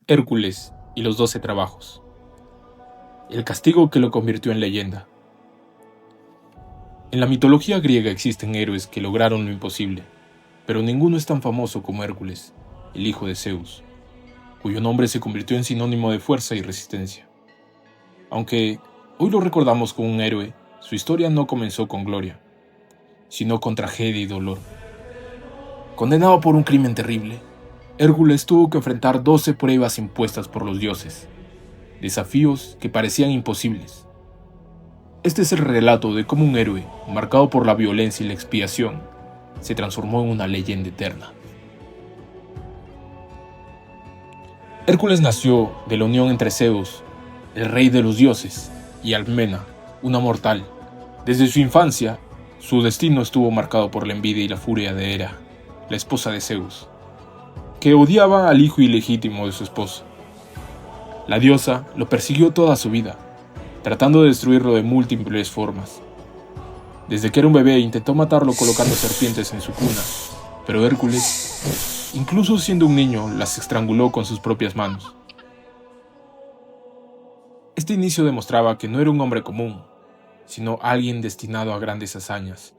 Hércules y los 12 trabajos. El castigo que lo convirtió en leyenda. En la mitología griega existen héroes que lograron lo imposible, pero ninguno es tan famoso como Hércules, el hijo de Zeus, cuyo nombre se convirtió en sinónimo de fuerza y resistencia. Aunque hoy lo recordamos como un héroe, su historia no comenzó con gloria, sino con tragedia y dolor. Condenado por un crimen terrible, Hércules tuvo que enfrentar 12 pruebas impuestas por los dioses, desafíos que parecían imposibles. Este es el relato de cómo un héroe, marcado por la violencia y la expiación, se transformó en una leyenda eterna. Hércules nació de la unión entre Zeus, el rey de los dioses, y Alcmena, una mortal. Desde su infancia, su destino estuvo marcado por la envidia y la furia de Hera, la esposa de Zeus, que odiaba al hijo ilegítimo de su esposa. La diosa lo persiguió toda su vida, tratando de destruirlo de múltiples formas. Desde que era un bebé intentó matarlo colocando serpientes en su cuna, pero Hércules, incluso siendo un niño, las estranguló con sus propias manos. Este inicio demostraba que no era un hombre común, sino alguien destinado a grandes hazañas,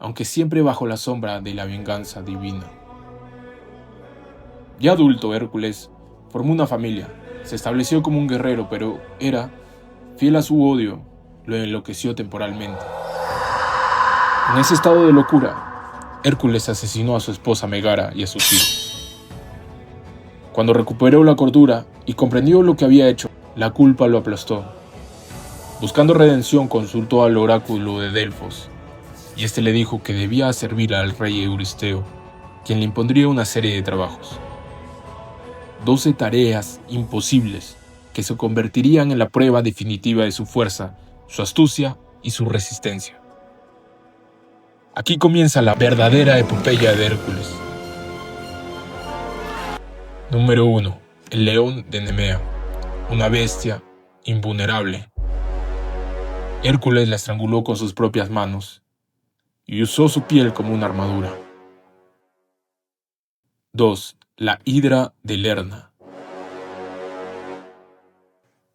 aunque siempre bajo la sombra de la venganza divina. Ya adulto, Hércules formó una familia, se estableció como un guerrero, pero Hera, fiel a su odio, lo enloqueció temporalmente. En ese estado de locura, Hércules asesinó a su esposa Megara y a sus hijos. Cuando recuperó la cordura y comprendió lo que había hecho, la culpa lo aplastó. Buscando redención, consultó al oráculo de Delfos, y este le dijo que debía servir al rey Euristeo, quien le impondría una serie de trabajos. 12 tareas imposibles que se convertirían en la prueba definitiva de su fuerza, su astucia y su resistencia. Aquí comienza la verdadera epopeya de Hércules. Número 1. El león de Nemea, una bestia invulnerable. Hércules la estranguló con sus propias manos y usó su piel como una armadura. 2. La hidra de Lerna.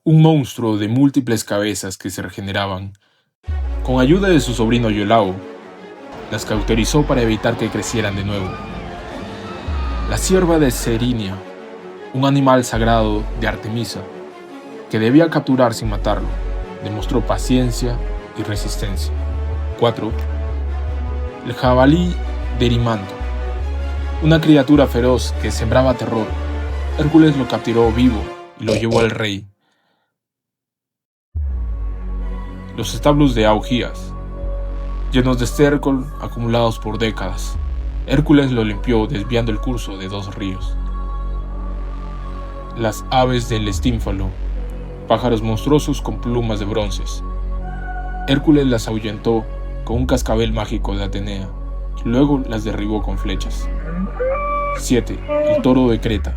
Un monstruo de múltiples cabezas que se regeneraban. Con ayuda de su sobrino Iolao, las cauterizó para evitar que crecieran de nuevo. La cierva de Serinia, un animal sagrado de Artemisa, que debía capturar sin matarlo, demostró paciencia y resistencia. 4. El jabalí de Erimanto, una criatura feroz que sembraba terror. Hércules lo capturó vivo y lo llevó al rey. Los establos de Augías, llenos de estiércol acumulados por décadas. Hércules lo limpió desviando el curso de 2 ríos. Las aves del Estínfalo, pájaros monstruosos con plumas de bronces. Hércules las ahuyentó con un cascabel mágico de Atenea y luego las derribó con flechas. 7. El toro de Creta,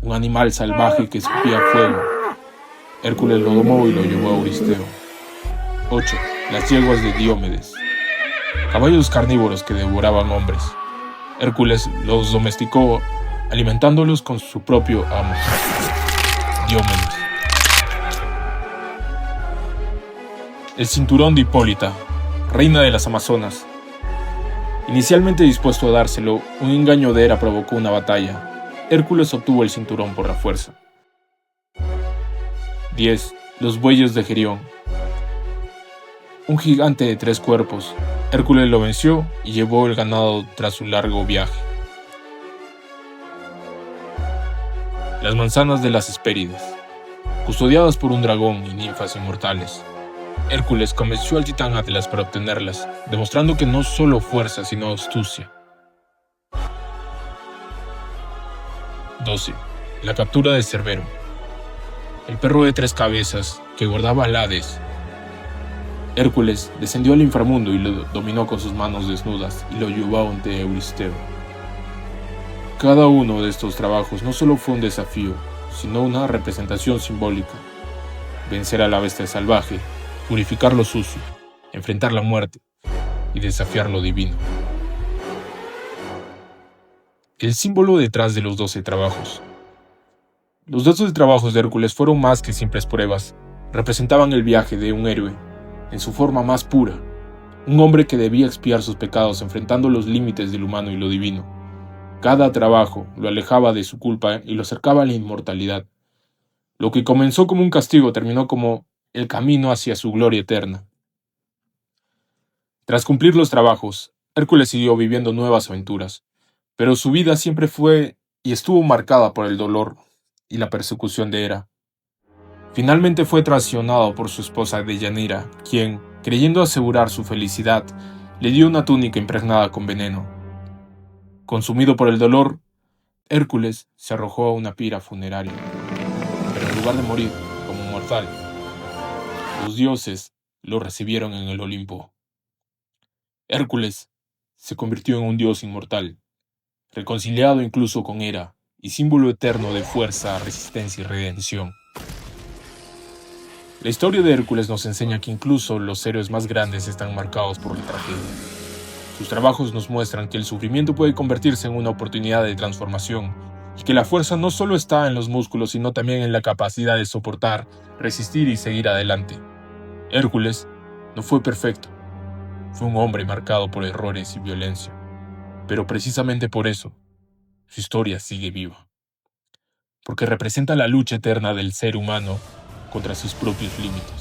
un animal salvaje que escupía fuego. Hércules lo domó y lo llevó a Euristeo. 8. Las yeguas de Diomedes, caballos carnívoros que devoraban hombres. Hércules los domesticó, alimentándolos con su propio amo, Diomedes. El cinturón de Hipólita, reina de las Amazonas. Inicialmente dispuesto a dárselo, un engaño de Hera provocó una batalla. Hércules obtuvo el cinturón por la fuerza. 10. Los bueyes de Gerión. Un gigante de 3 cuerpos. Hércules lo venció y llevó el ganado tras un largo viaje. Las manzanas de las Hespérides, custodiadas por un dragón y ninfas inmortales. Hércules convenció al titán Atlas para obtenerlas, demostrando que no solo fuerza sino astucia. 12. La captura de Cerbero, el perro de 3 cabezas que guardaba al Hades. Hércules descendió al inframundo y lo dominó con sus manos desnudas y lo llevó ante Euristeo. Cada uno de estos trabajos no solo fue un desafío, sino una representación simbólica. Vencer a la bestia salvaje, purificar lo sucio, enfrentar la muerte y desafiar lo divino. El símbolo detrás de los 12 trabajos. Los 12 trabajos de Hércules fueron más que simples pruebas, representaban el viaje de un héroe, en su forma más pura, un hombre que debía expiar sus pecados enfrentando los límites del humano y lo divino. Cada trabajo lo alejaba de su culpa y lo acercaba a la inmortalidad. Lo que comenzó como un castigo terminó como el camino hacia su gloria eterna. Tras cumplir los trabajos, Hércules siguió viviendo nuevas aventuras, pero su vida siempre fue y estuvo marcada por el dolor y la persecución de Hera. Finalmente fue traicionado por su esposa Deyanira, quien, creyendo asegurar su felicidad, le dio una túnica impregnada con veneno. Consumido por el dolor, Hércules se arrojó a una pira funeraria, pero en lugar de morir como un mortal, los dioses lo recibieron en el Olimpo. Hércules se convirtió en un dios inmortal, reconciliado incluso con Hera, y símbolo eterno de fuerza, resistencia y redención. La historia de Hércules nos enseña que incluso los héroes más grandes están marcados por la tragedia. Sus trabajos nos muestran que el sufrimiento puede convertirse en una oportunidad de transformación, y que la fuerza no solo está en los músculos, sino también en la capacidad de soportar, resistir y seguir adelante. Hércules no fue perfecto, fue un hombre marcado por errores y violencia, pero precisamente por eso, su historia sigue viva, porque representa la lucha eterna del ser humano contra sus propios límites.